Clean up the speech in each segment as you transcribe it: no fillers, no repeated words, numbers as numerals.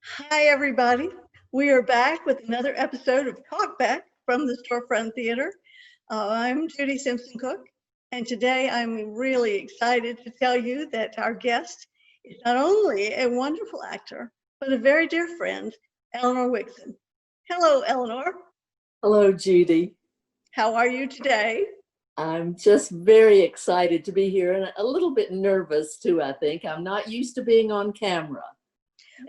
Hi, everybody. We are back with another episode of Talkback from the Storefront Theatre. I'm Judy Simpson Cook, and today I'm really excited to tell you that our guest is not only a wonderful actor, but a very dear friend, Eleanor Wixson. Hello, Eleanor. Hello, Judy. How are you today? I'm just very excited to be here and a little bit nervous too, I think. I'm not used to being on camera.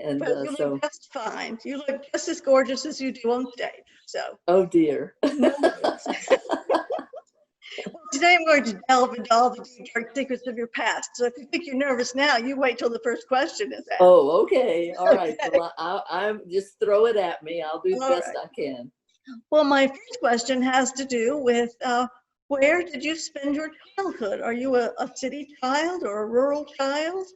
And But you look just fine. You look just as gorgeous as you do on stage. So, oh dear. no worries. Well, today I'm going to delve into all the deep, dark secrets of your past. So if you think you're nervous now, you wait till the first question is asked. Oh, okay. All right. Okay. Well, I'm just throw it at me. I'll do the All best right. I can. Well, my first question has to do with where did you spend your childhood? Are you a city child or a rural child?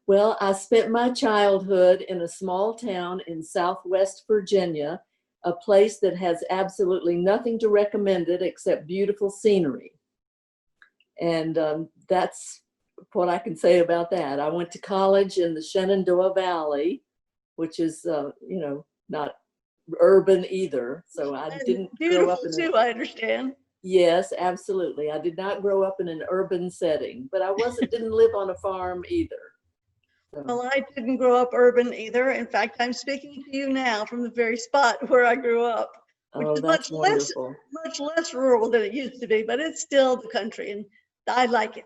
Well, I spent my childhood in a small town in Southwest Virginia, a place that has absolutely nothing to recommend it except beautiful scenery. And that's what I can say about that. I went to college in the Shenandoah Valley, which is, not urban either. So I And didn't grow up beautiful in too, I understand. yes, absolutely. I did not grow up in an urban setting, but I didn't live on a farm either. So, Well, I didn't grow up urban either. In fact, I'm speaking to you now from the very spot where I grew up, which oh, is that's wonderful. much less rural than it used to be, but it's still the country, and I like it.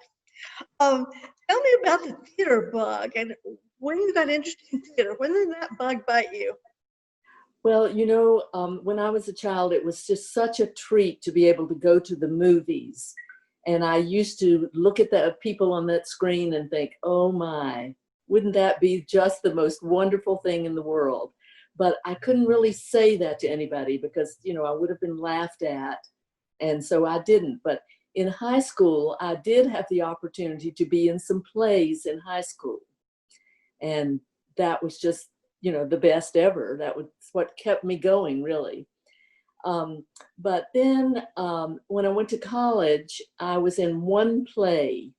Um, Tell me about the theater bug and when you got interested in theater. When did that bug bite you? Well, when I was a child, it was just such a treat to be able to go to the movies. And I used to look at the people on that screen and think, oh my, wouldn't that be just the most wonderful thing in the world? But I couldn't really say that to anybody because, I would have been laughed at. And so I didn't. But in high school, I did have the opportunity to be in some plays in high school. And that was just, the best ever. That was what kept me going, really. But then when I went to college, I was in one play.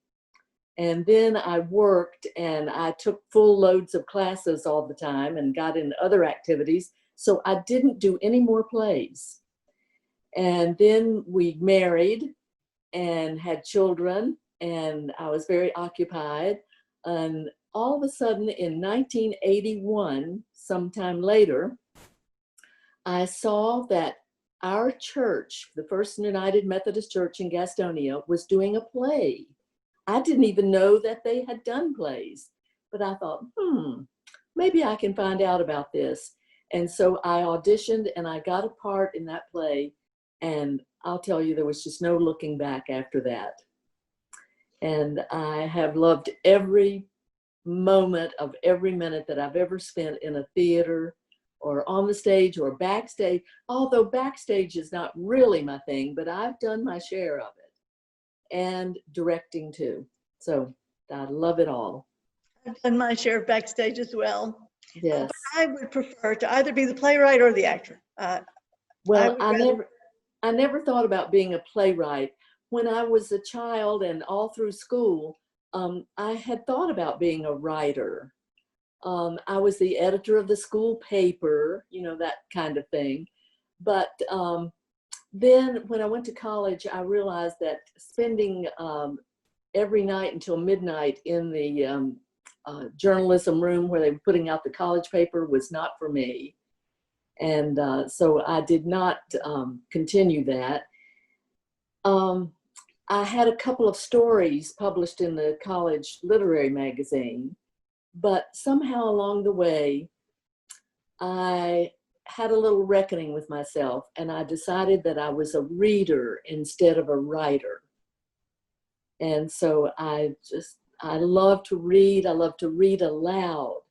And then I worked and I took full loads of classes all the time and got in other activities. So I didn't do any more plays. And then we married and had children, and I was very occupied. And all of a sudden in 1981, sometime later, I saw that our church, the First United Methodist Church in Gastonia, was doing a play. I didn't even know that they had done plays, but I thought, maybe I can find out about this. And so I auditioned and I got a part in that play. And I'll tell you, there was just no looking back after that. And I have loved every moment of every minute that I've ever spent in a theater or on the stage or backstage, although backstage is not really my thing, but I've done my share of it, and directing too. So I love it all. I've done my share of backstage as well. Yes. But I would prefer to either be the playwright or the actor. Well, I never thought about being a playwright. When I was a child and all through school, I had thought about being a writer. I was the editor of the school paper, that kind of thing. But then when I went to college, I realized that spending every night until midnight in the journalism room where they were putting out the college paper was not for me. And so I did not continue that. I had a couple of stories published in the college literary magazine, but somehow along the way, I had a little reckoning with myself, and I decided that I was a reader instead of a writer. And so I love to read. I love to read aloud.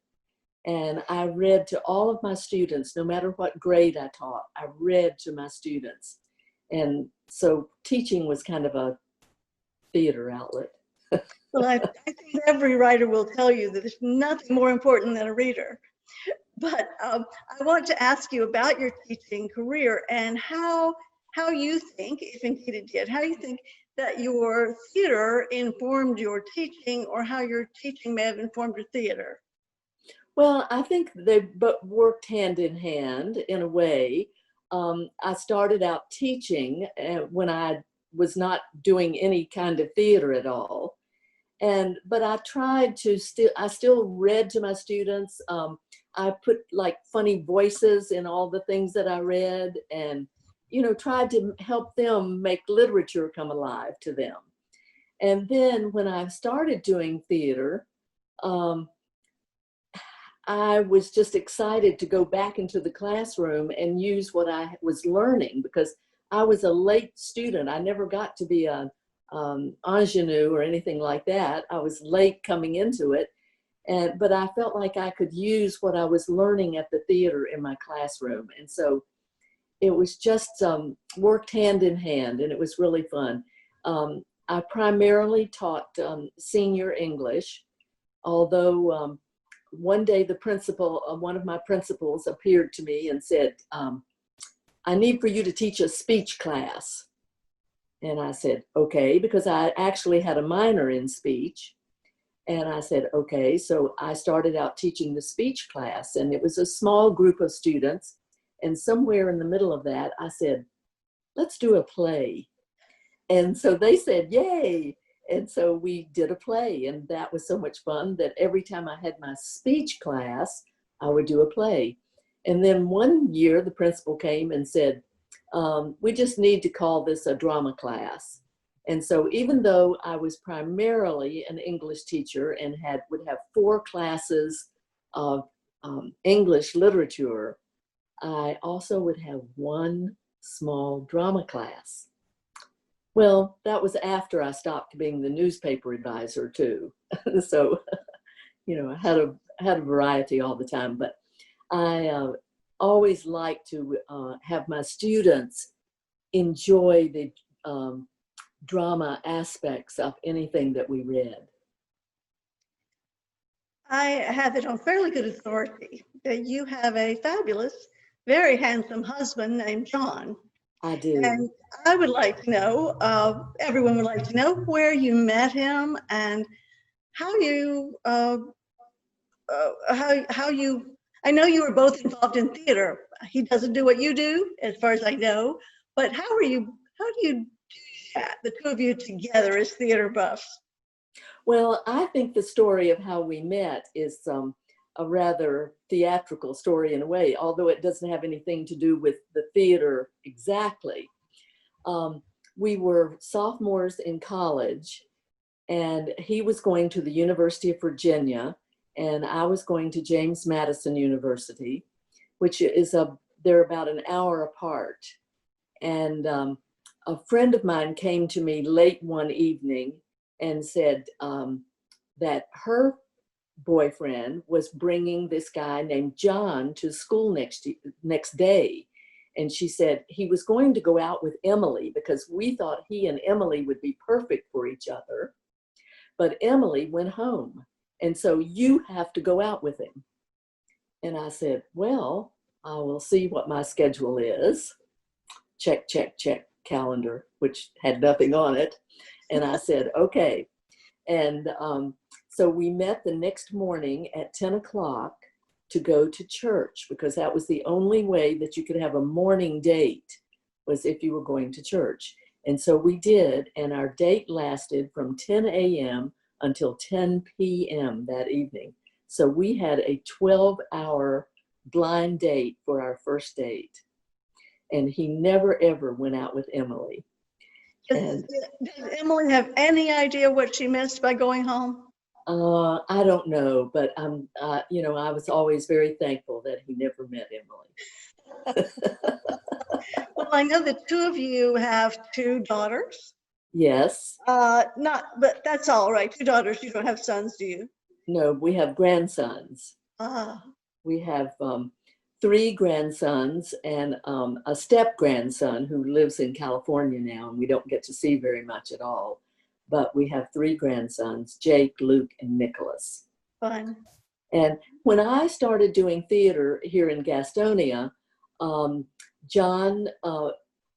And I read to all of my students, no matter what grade I taught, I read to my students. And so teaching was kind of a theater outlet. Well, I think every writer will tell you that there's nothing more important than a reader. But I want to ask you about your teaching career and how you think, if indeed it did, how you think that your theater informed your teaching, or how your teaching may have informed your theater. Well, I think they but worked hand in hand in a way. I started out teaching when I was not doing any kind of theater at all. But I tried to I still read to my students. I put like funny voices in all the things that I read, and, you know, tried to help them make literature come alive to them. And then when I started doing theater, um, I was just excited to go back into the classroom and use what I was learning, because I was a late student. I never got to be an ingenue or anything like that. I was late coming into it, but I felt like I could use what I was learning at the theater in my classroom. And so it was just worked hand in hand, and it was really fun. I primarily taught senior English, although one day the principal, one of my principals appeared to me and said, I need for you to teach a speech class. And I said, okay, because I actually had a minor in speech. And I said, okay, so I started out teaching the speech class, and it was a small group of students. And somewhere in the middle of that, I said, let's do a play. And so they said, yay. And so we did a play, and that was so much fun that every time I had my speech class, I would do a play. And then one year the principal came and said, we just need to call this a drama class. And so even though I was primarily an English teacher and would have 4 classes of English literature, I also would have 1 small drama class. Well, that was after I stopped being the newspaper advisor too. So, you know, I had a variety all the time, but I always like to have my students enjoy the drama aspects of anything that we read. I have it on fairly good authority that you have a fabulous, very handsome husband named John. I do. And I would like to know, everyone would like to know where you met him and how you, I know you were both involved in theater. He doesn't do what you do, as far as I know, but how do you do that, the two of you together as theater buffs? Well, I think the story of how we met is a rather theatrical story in a way, although it doesn't have anything to do with the theater exactly. We were sophomores in college, and he was going to the University of Virginia, and I was going to James Madison University, which is they're about an hour apart. And a friend of mine came to me late one evening and said that her boyfriend was bringing this guy named John to school next day. And she said he was going to go out with Emily because we thought he and Emily would be perfect for each other. But Emily went home. And so you have to go out with him. And I said, well, I will see what my schedule is. Check, check, check calendar, which had nothing on it. And I said, okay. And so we met the next morning at 10 o'clock to go to church, because that was the only way that you could have a morning date, was if you were going to church. And so we did, and our date lasted from 10 a.m. until 10 p.m. that evening. So we had a 12-hour blind date for our first date. And he never, ever went out with Emily. Does Emily have any idea what she missed by going home? I don't know, but you know, I was always very thankful that he never met Emily. Well, I know the two of you have 2 daughters. Yes. But that's all right. 2 daughters. You don't have sons, do you? No, we have grandsons. We have 3 grandsons and a step-grandson who lives in California now, and we don't get to see very much at all. But we have 3 grandsons, Jake, Luke, and Nicholas. Fun. And when I started doing theater here in Gastonia, John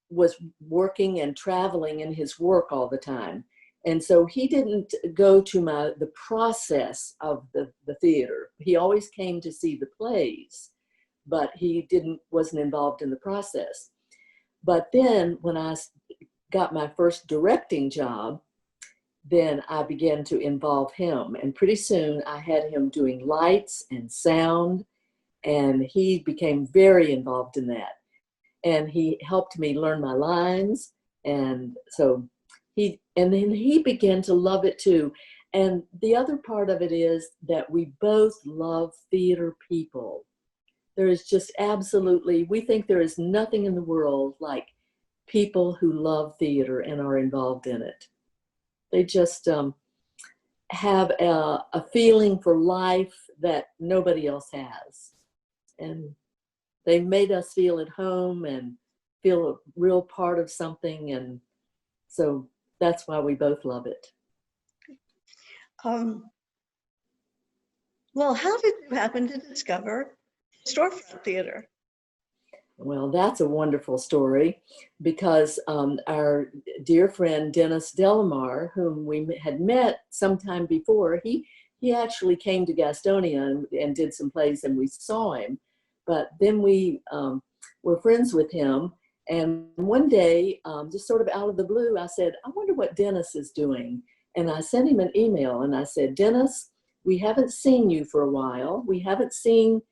was working and traveling in his work all the time. And so he didn't go to the process of the theater. He always came to see the plays, but he wasn't involved in the process. But then when I got my first directing job, then I began to involve him. And pretty soon I had him doing lights and sound, and he became very involved in that. And he helped me learn my lines. And so then he began to love it too. And the other part of it is that we both love theater people. There is just absolutely, we think there is nothing in the world like people who love theater and are involved in it. They just have a feeling for life that nobody else has. And they made us feel at home and feel a real part of something. And so that's why we both love it. Well, how did you happen to discover Storefront Theatre? Well, that's a wonderful story, because our dear friend Dennis Delamar, whom we had met sometime before, he actually came to Gastonia and did some plays, and we saw him. But then we were friends with him. And one day, just sort of out of the blue, I said, I wonder what Dennis is doing. And I sent him an email and I said, Dennis, we haven't seen you for a while. We haven't seen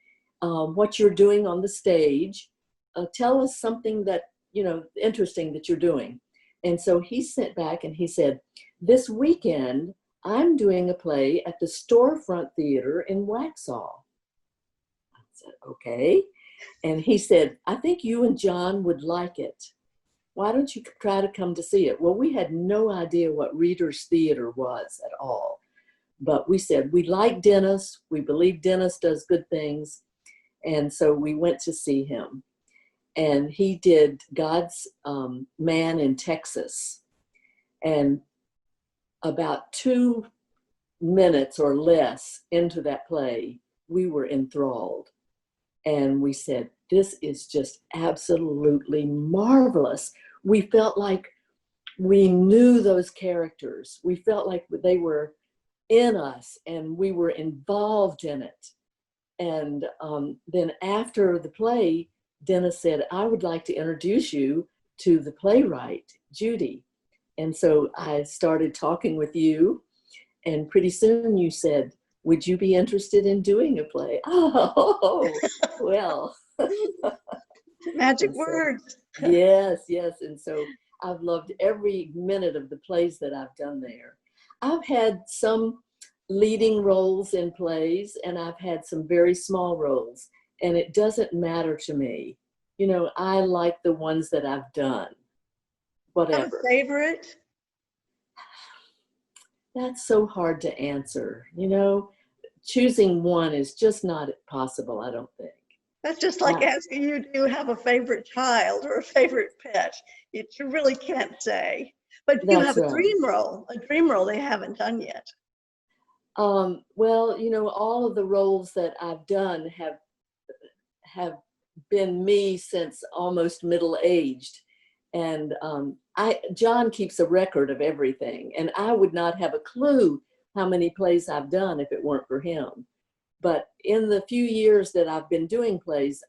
what you're doing on the stage. Tell us something that, interesting that you're doing. And so he sent back and he said, this weekend, I'm doing a play at the Storefront Theatre in Waxhaw. I said, okay. And he said, I think you and John would like it. Why don't you try to come to see it? Well, we had no idea what Reader's Theater was at all. But we said, we like Dennis. We believe Dennis does good things. And so we went to see him. And he did God's Man in Texas. And about 2 minutes or less into that play, we were enthralled. And we said, this is just absolutely marvelous. We felt like we knew those characters. We felt like they were in us and we were involved in it. And then after the play, Dennis said, I would like to introduce you to the playwright, Judy. And so I started talking with you, and pretty soon you said, would you be interested in doing a play? Oh, well. Magic words. Yes. And so I've loved every minute of the plays that I've done there. I've had some leading roles in plays, and I've had some very small roles, and it doesn't matter to me. I like the ones that I've done, whatever. Have a favorite? That's so hard to answer. Choosing one is just not possible, I don't think. That's just like asking you, do you have a favorite child or a favorite pet? You really can't say. But you have a dream role they haven't done yet. Well, all of the roles that I've done have been me since almost middle-aged. And John keeps a record of everything. And I would not have a clue how many plays I've done if it weren't for him. But in the few years that I've been doing plays,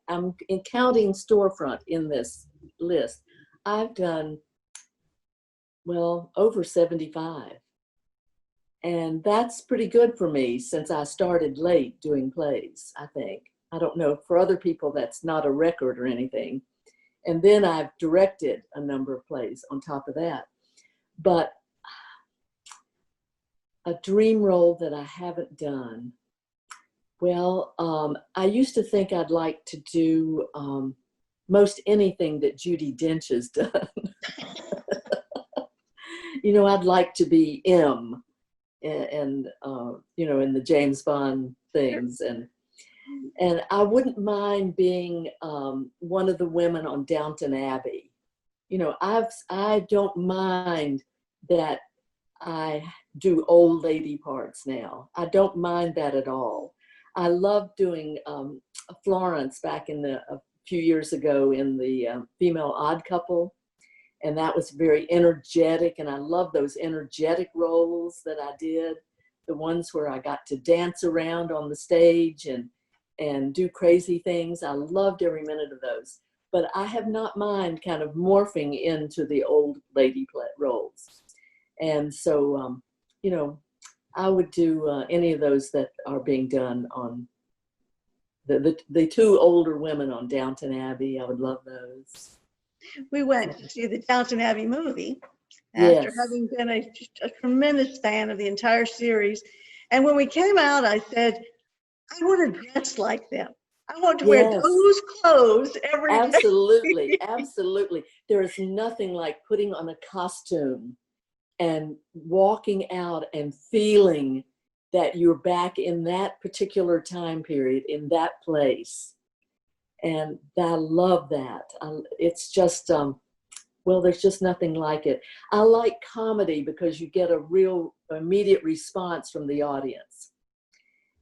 I'm counting Storefront in this list. I've done, well, over 75. And that's pretty good for me since I started late doing plays, I think. I don't know, for other people, that's not a record or anything. And then I've directed a number of plays on top of that. But a dream role that I haven't done. Well, I used to think I'd like to do most anything that Judi Dench has done. I'd like to be M and in the James Bond things. And I wouldn't mind being one of the women on Downton Abbey. I don't mind that I do old lady parts now. I don't mind that at all. I loved doing Florence back a few years ago in the Female Odd Couple. And that was very energetic. And I love those energetic roles that I did, the ones where I got to dance around on the stage and do crazy things. I loved every minute of those. But I have not mind kind of morphing into the old lady roles. And so, you know, I would do any of those that are being done on the two older women on Downton Abbey. I would love those. We went to see the Downton Abbey movie after Yes. having been a tremendous fan of the entire series. And when we came out, I said, I want to dress like them. I want to wear Yes. those clothes every day. Absolutely, absolutely. There is nothing like putting on a costume and walking out and feeling that you're back in that particular time period, in that place. And I love that. It's just, well, there's just nothing like it. I like comedy because you get a real immediate response from the audience.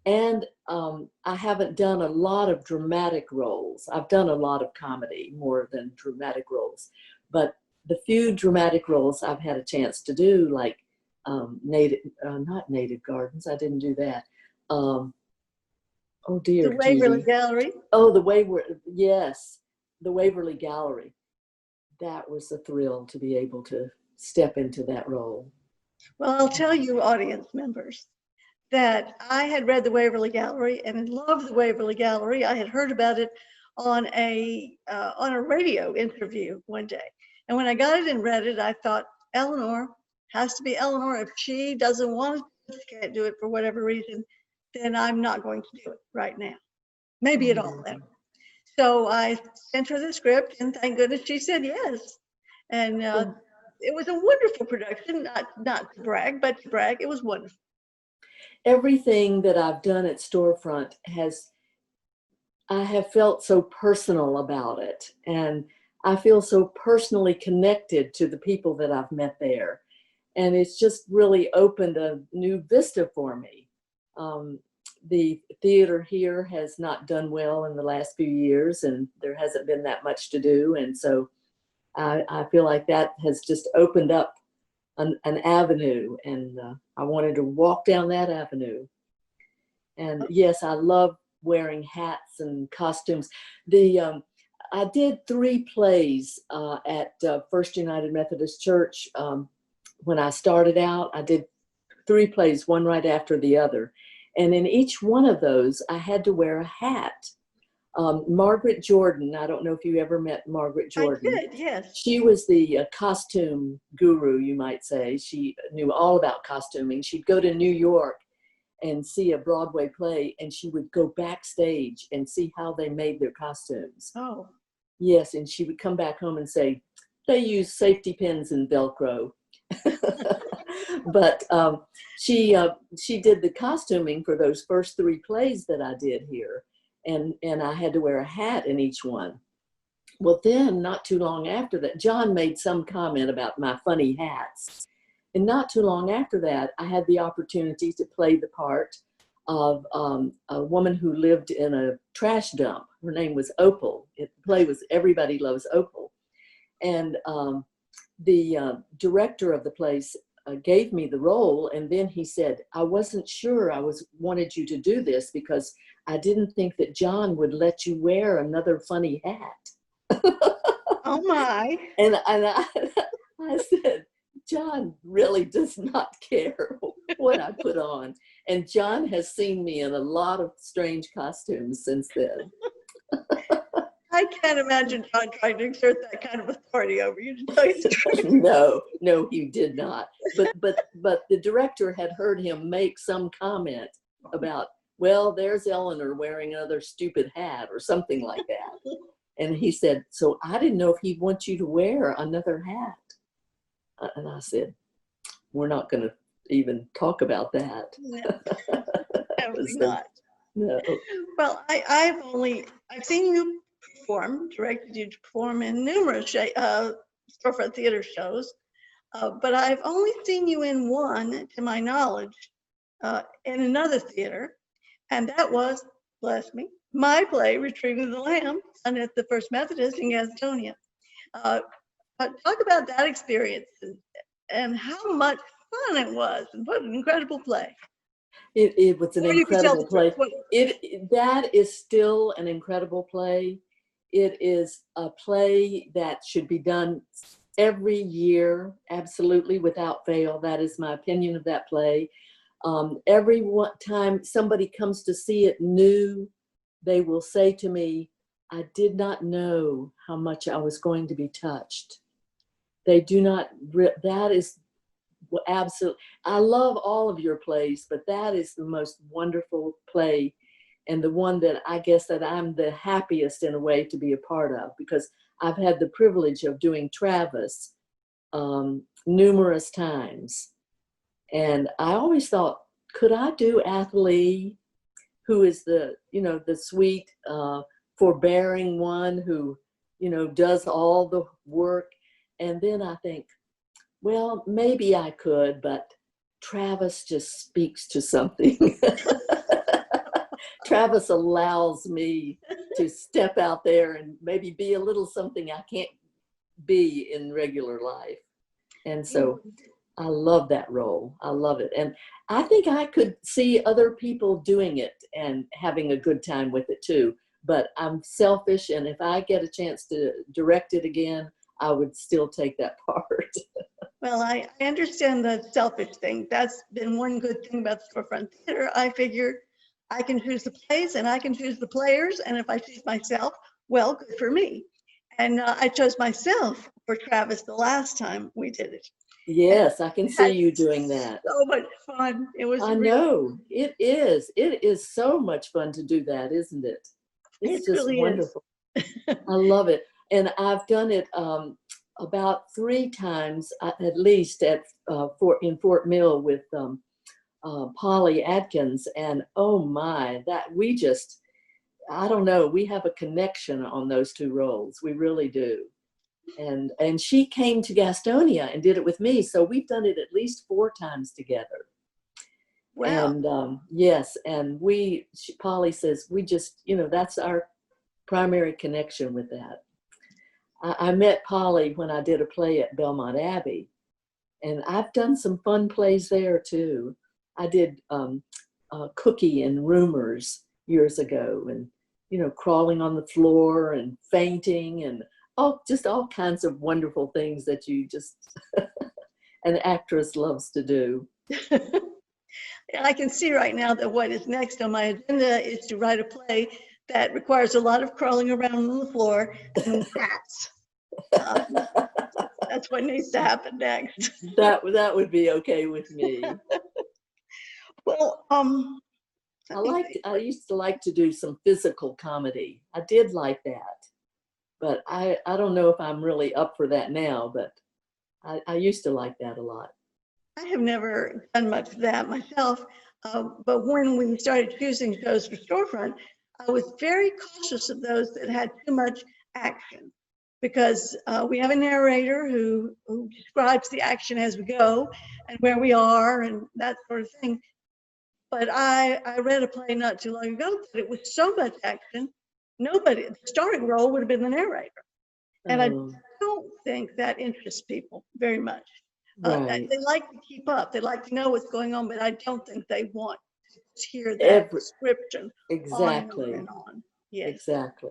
And I haven't done a lot of dramatic roles. I've done a lot of comedy more than dramatic roles. But the few dramatic roles I've had a chance to do, like not Native Gardens, I didn't do that. Oh dear, The Waverly Judy. Gallery. Oh, the Waverly Gallery. That was a thrill to be able to step into that role. Well, I'll tell you, audience members, that I had read the Waverly Gallery and loved the Waverly Gallery. I had heard about it on a radio interview one day. And when I got it and read it, I thought, Eleanor, has to be Eleanor. If she doesn't want to, can't do it for whatever reason, then I'm not going to do it right now. Maybe at all ever. So I sent her the script, and thank goodness she said yes. And it was a wonderful production, not to brag, but to brag, it was wonderful. Everything that I've done at Storefront I have felt so personal about it. And I feel so personally connected to the people that I've met there. And it's just really opened a new vista for me. The theater here has not done well in the last few years, and there hasn't been that much to do. And so I feel like that has just opened up an avenue, and I wanted to walk down that avenue. And yes, I love wearing hats and costumes. I did 3 plays at First United Methodist Church when I started out. I did 3 plays, one right after the other. And in each one of those, I had to wear a hat. Margaret Jordan, I don't know if you ever met Margaret Jordan. I did, yes. She was the costume guru, you might say. She knew all about costuming. She'd go to New York and see a Broadway play, and she would go backstage and see how they made their costumes. Oh. Yes, and she would come back home and say, they use safety pins and Velcro. But she did the costuming for those first 3 plays that I did here, and I had to wear a hat in each one. Well, then not too long after that, John made some comment about my funny hats. And not too long after that, I had the opportunity to play the part of a woman who lived in a trash dump. Her name was Opal. The play was Everybody Loves Opal. And the director of the place gave me the role, and then he said, I wasn't sure I wanted you to do this because I didn't think that John would let you wear another funny hat. Oh my. And I said, John really does not care what I put on. And John has seen me in a lot of strange costumes since then. I can't imagine John trying to exert that kind of authority over you, to tell you the truth. No, he did not. But the director had heard him make some comment about, well, there's Eleanor wearing another stupid hat or something like that. And he said, so I didn't know if he'd want you to wear another hat. And I said, we're not going to even talk about that. Definitely not. No. Well, I've seen you perform, directed you to perform in numerous Storefront Theatre shows, but I've only seen you in one, to my knowledge, in another theater, and that was, bless me, my play, Retrieving the Lamb, done at the First Methodist in Gastonia. talk about that experience and how much fun it was, and what an incredible play. It was an Or you could tell incredible the play. truth. That is still an incredible play. It is a play that should be done every year, absolutely, without fail. That is my opinion of that play. Every time somebody comes to see it new, they will say to me, I did not know how much I was going to be touched. They do not, that is absolutely, I love all of your plays, but that is the most wonderful play, and the one that I guess that I'm the happiest in a way to be a part of, because I've had the privilege of doing Travis numerous times. And I always thought, could I do Athalie, who is the, the sweet, forbearing one who, does all the work. And then I think, well, maybe I could, but Travis just speaks to something. Travis allows me to step out there and maybe be a little something I can't be in regular life. And so I love that role. I love it. And I think I could see other people doing it and having a good time with it too. But I'm selfish, and if I get a chance to direct it again, I would still take that part. Well, I understand the selfish thing. That's been one good thing about Storefront Theatre. I figure I can choose the plays and I can choose the players. And if I choose myself, well, good for me. And I chose myself for Travis the last time we did it. Yes, I can see you doing that. So much fun. It was. I know it is. It is so much fun to do that, isn't it? It's just really wonderful. I love it. And I've done it about 3 times at least in Fort Mill with Polly Atkins. And oh my, that I don't know, we have a connection on those 2 roles. We really do. And she came to Gastonia and did it with me. So we've done it at least 4 times together. Wow. And yes, and Polly says, we just, that's our primary connection with that. I met Polly when I did a play at Belmont Abbey, and I've done some fun plays there too. I did Cookie and Rumors years ago, and, crawling on the floor and fainting and just all kinds of wonderful things that you just, an actress loves to do. I can see right now that what is next on my agenda is to write a play that requires a lot of crawling around on the floor and cats. That's what needs to happen next. That would be okay with me. Well, I used to like to do some physical comedy. I did like that, but I don't know if I'm really up for that now, but I used to like that a lot. I have never done much of that myself, but when we started choosing shows for Storefront, I was very cautious of those that had too much action, because we have a narrator who describes the action as we go and where we are and that sort of thing. But I read a play not too long ago that it was so much action, the starring role would have been the narrator. And I don't think that interests people very much. Right. They like to keep up. They like to know what's going on, but I don't think they want to hear that description. Exactly. On and on. Yes. Exactly.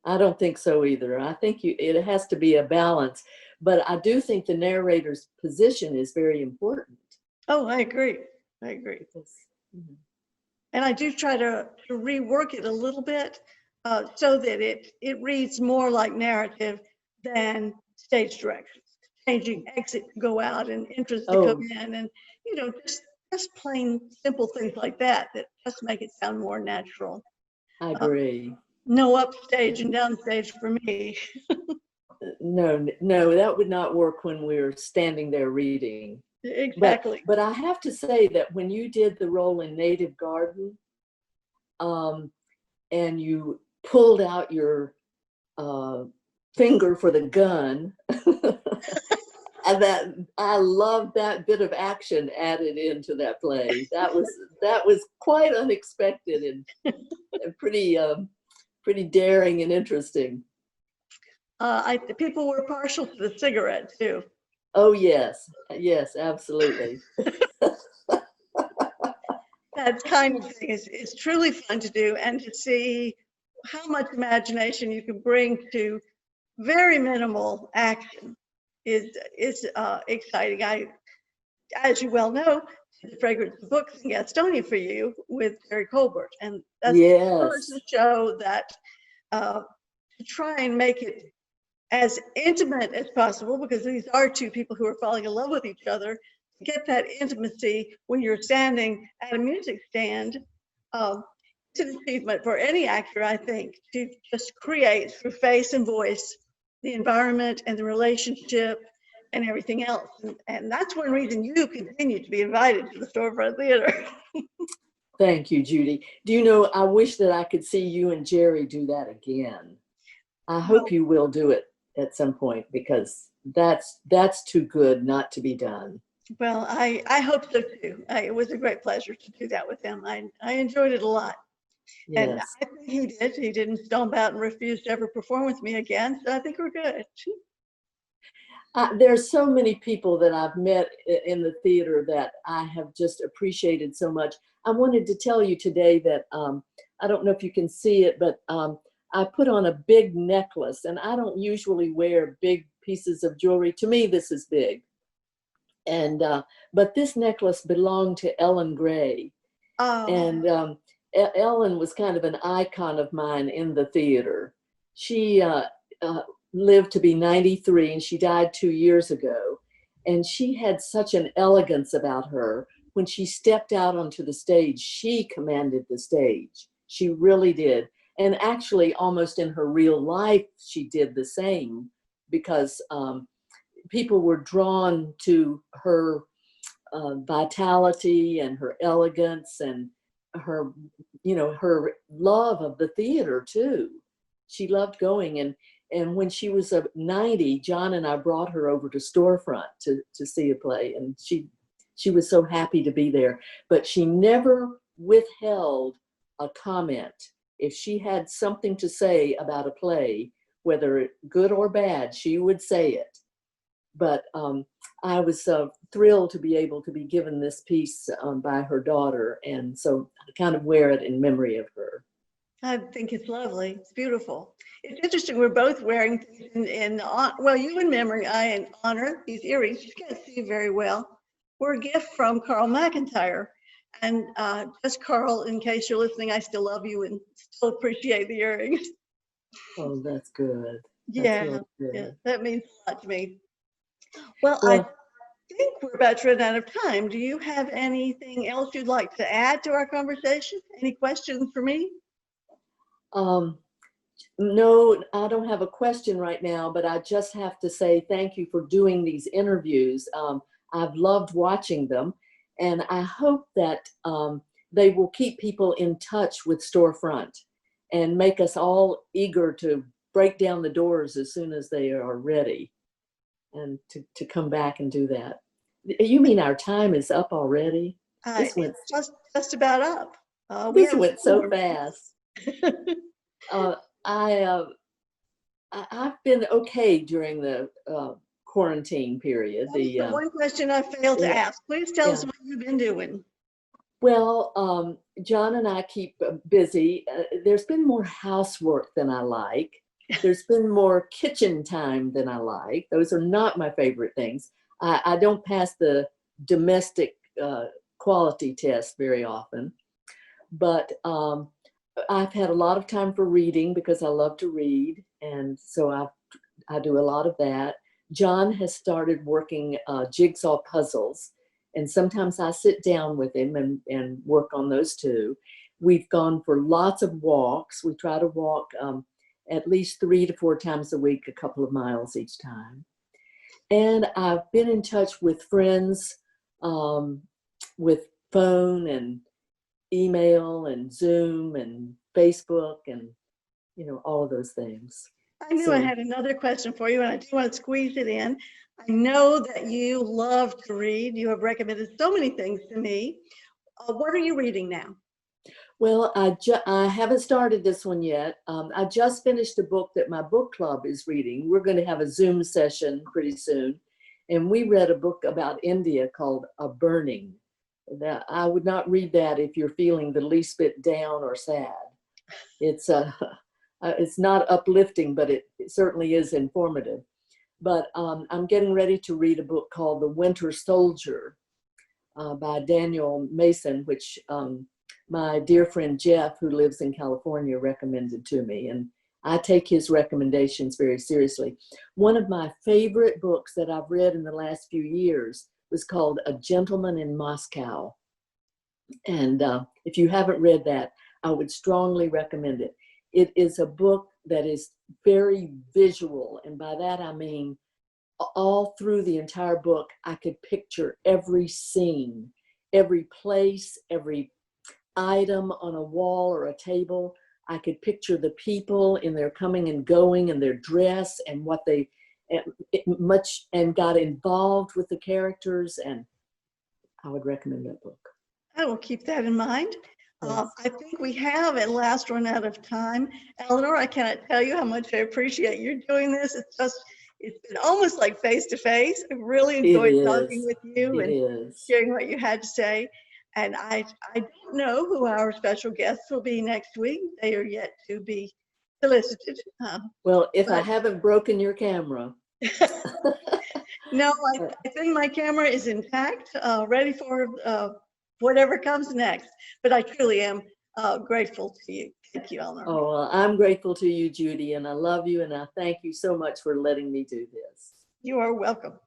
I don't think so either. I think it has to be a balance, but I do think the narrator's position is very important. Oh, I agree. Mm-hmm. And I do try to rework it a little bit so that it reads more like narrative than stage directions. Changing exit to go out and interest to come in, and just plain simple things like that just make it sound more natural. I agree. No upstage and downstage for me. No, that would not work when we're standing there reading. Exactly. But I have to say that when you did the role in Native Garden, and you pulled out your finger for the gun, and that I love that bit of action added into that play. That was quite unexpected and pretty daring and interesting. People were partial to the cigarette too. Oh, yes. Yes, absolutely. That kind of thing is truly fun to do, and to see how much imagination you can bring to very minimal action is exciting. As you well know, the Fragrance of Books in Gastonia for you with Terry Colbert, and that's Yes. to show that to try and make it as intimate as possible, because these are two people who are falling in love with each other. To get that intimacy when you're standing at a music stand, it's an achievement for any actor, I think, to just create through face and voice the environment and the relationship and everything else. And that's one reason you continue to be invited to the Storefront Theater. Thank you, Judy. Do you know, I wish that I could see you and Jerry do that again. I hope you will do it at some point, because that's too good not to be done. Well, I hope so too. It was a great pleasure to do that with him. I enjoyed it a lot. And Yes. I think he did. He didn't stomp out and refuse to ever perform with me again. So I think we're good. There's so many people that I've met in the theater that I have just appreciated so much. I wanted to tell you today that I don't know if you can see it, but I put on a big necklace, and I don't usually wear big pieces of jewelry. To me, this is big. And but this necklace belonged to Ellen Gray. Oh. And Ellen was kind of an icon of mine in the theater. She lived to be 93, and she died 2 years ago. And she had such an elegance about her. When she stepped out onto the stage, she commanded the stage. She really did. And actually, almost in her real life, she did the same, because people were drawn to her vitality and her elegance and her, her love of the theater too. She loved going. And when she was 90, John and I brought her over to Storefront to see a play, and she was so happy to be there. But she never withheld a comment. If she had something to say about a play, whether good or bad, she would say it. But I was thrilled to be able to be given this piece by her daughter, and so I kind of wear it in memory of her. I think it's lovely. It's beautiful. It's interesting. We're both wearing things well, you in memory, I in honor. These earrings, you can't see very well, were a gift from Carl McIntyre. And just Carl, in case you're listening, I still love you and still appreciate the earrings. Oh, that's good. That's Yeah, really good. yeah, that means a lot to me. Well, I think we're about to run out of time. Do you have anything else you'd like to add to our conversation? Any questions for me? No, I don't have a question right now, but I just have to say thank you for doing these interviews. I've loved watching them, and I hope that they will keep people in touch with Storefront and make us all eager to break down the doors as soon as they are ready, and to come back and do that. You mean our time is up already? It's just about up. This went so fast. I've been okay during the quarantine period. The one question I failed to ask. Please tell us what you've been doing. Well, John and I keep busy. There's been more housework than I like. There's been more kitchen time than I like. Those are not my favorite things. I don't pass the domestic quality test very often, but I've had a lot of time for reading because I love to read, and so I do a lot of that. John has started working jigsaw puzzles, and sometimes I sit down with him and work on those too. We've gone for lots of walks. We try to walk at least 3 to 4 times a week, a couple of miles each time. And I've been in touch with friends with phone and email and Zoom and Facebook and, all of those things. I knew I had another question for you, and I do want to squeeze it in. I know that you love to read. You have recommended so many things to me. What are you reading now? Well, I haven't started this one yet. I just finished a book that my book club is reading. We're going to have a Zoom session pretty soon. And we read a book about India called A Burning. That I would not read that if you're feeling the least bit down or sad. It's not uplifting, but it certainly is informative. But I'm getting ready to read a book called The Winter Soldier by Daniel Mason, which my dear friend Jeff, who lives in California, recommended to me. And I take his recommendations very seriously. One of my favorite books that I've read in the last few years was called A Gentleman in Moscow. And if you haven't read that, I would strongly recommend it. It is a book that is very visual. And by that, I mean, all through the entire book, I could picture every scene, every place, every item on a wall or a table. I could picture the people in their coming and going and their dress and what they and got involved with the characters. And I would recommend that book. I will keep that in mind. Yes. I think we have at last run out of time. Eleanor, I cannot tell you how much I appreciate you doing this. It's been almost like face to face. I really enjoyed talking with you and sharing what you had to say. And I don't know who our special guests will be next week. They are yet to be solicited. Well, if I haven't broken your camera. No, I think my camera is intact, ready for whatever comes next. But I truly am grateful to you. Thank you, Eleanor. Oh, well, I'm grateful to you, Judy, and I love you, and I thank you so much for letting me do this. You are welcome.